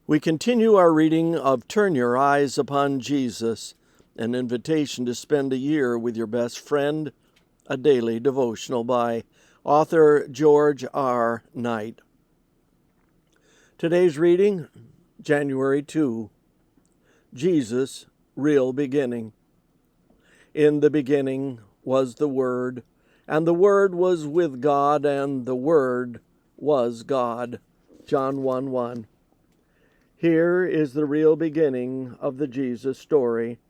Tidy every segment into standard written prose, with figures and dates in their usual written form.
We continue our reading of Turn Your Eyes Upon Jesus, an invitation to spend a year with your best friend, a daily devotional by author George R. Knight. Today's reading, January 2, Jesus, Real Beginning. In the beginning was the Word, and the Word was with God, and the Word was God. John 1:1. Here is the real beginning of the Jesus story,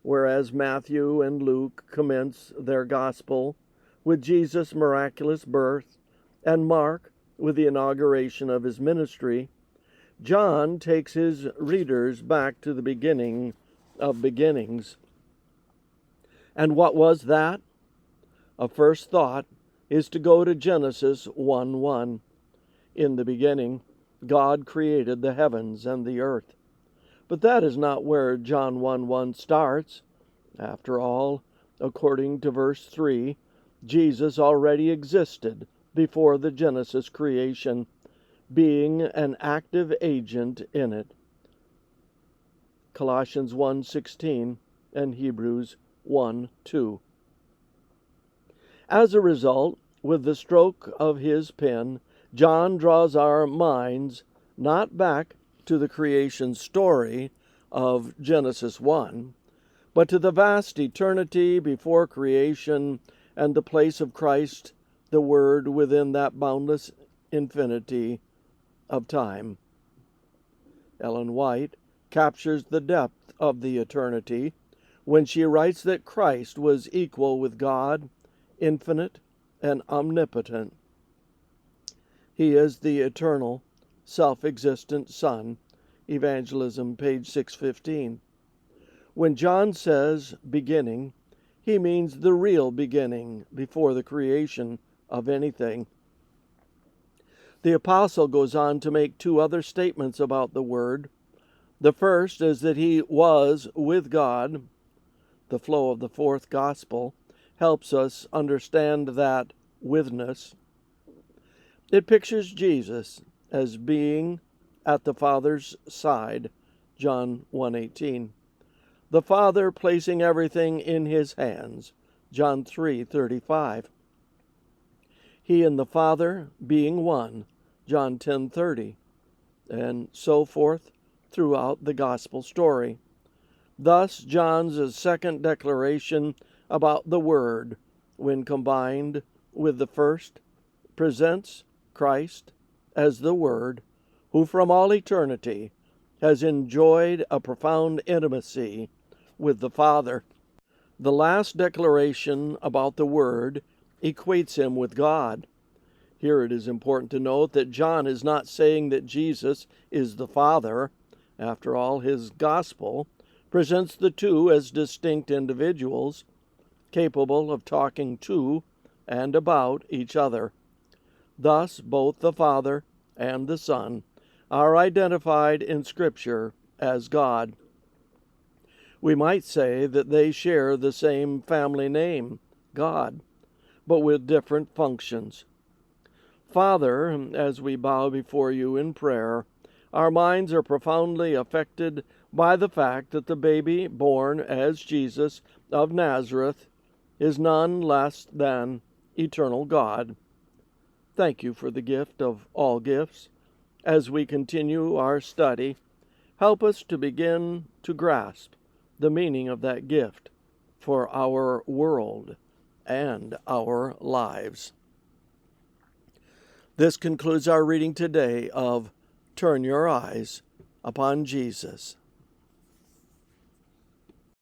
whereas Matthew and Luke commence their gospel with Jesus' miraculous birth, and Mark with the inauguration of his ministry. John takes his readers back to the beginning of beginnings. And what was that? A first thought is to go to Genesis 1:1. In the beginning, God created the heavens and the earth. But that is not where John 1:1 starts. After all, according to verse 3, Jesus already existed before the Genesis creation, being an active agent in it. Colossians 1:16 and Hebrews 1:2. As a result, with the stroke of his pen, John draws our minds not back to the creation story of Genesis 1, but to the vast eternity before creation and the place of Christ, the Word, within that boundless infinity of time. Ellen White captures the depth of the eternity when she writes that Christ was equal with God, infinite and omnipotent. He is the eternal, self-existent Son. Evangelism, page 615. When John says beginning, he means the real beginning before the creation of anything. The apostle goes on to make two other statements about the Word. The first is that he was with God. The flow of the fourth gospel helps us understand that withness. It pictures Jesus as being at the Father's side, John 1:18. The Father placing everything in his hands, John 3:35. He and the Father being one, John 10:30, and so forth throughout the gospel story. Thus, John's second declaration about the Word, when combined with the first, presents Christ as the Word, who from all eternity has enjoyed a profound intimacy with the Father. The last declaration about the Word equates him with God. Here it is important to note that John is not saying that Jesus is the Father. After all, his gospel presents the two as distinct individuals, capable of talking to and about each other. Thus, both the Father and the Son are identified in Scripture as God. We might say that they share the same family name, God, but with different functions. Father, as we bow before you in prayer, our minds are profoundly affected by the fact that the baby born as Jesus of Nazareth is none less than eternal God. Thank you for the gift of all gifts. As we continue our study, help us to begin to grasp the meaning of that gift for our world and our lives. This concludes our reading today of Turn Your Eyes Upon Jesus.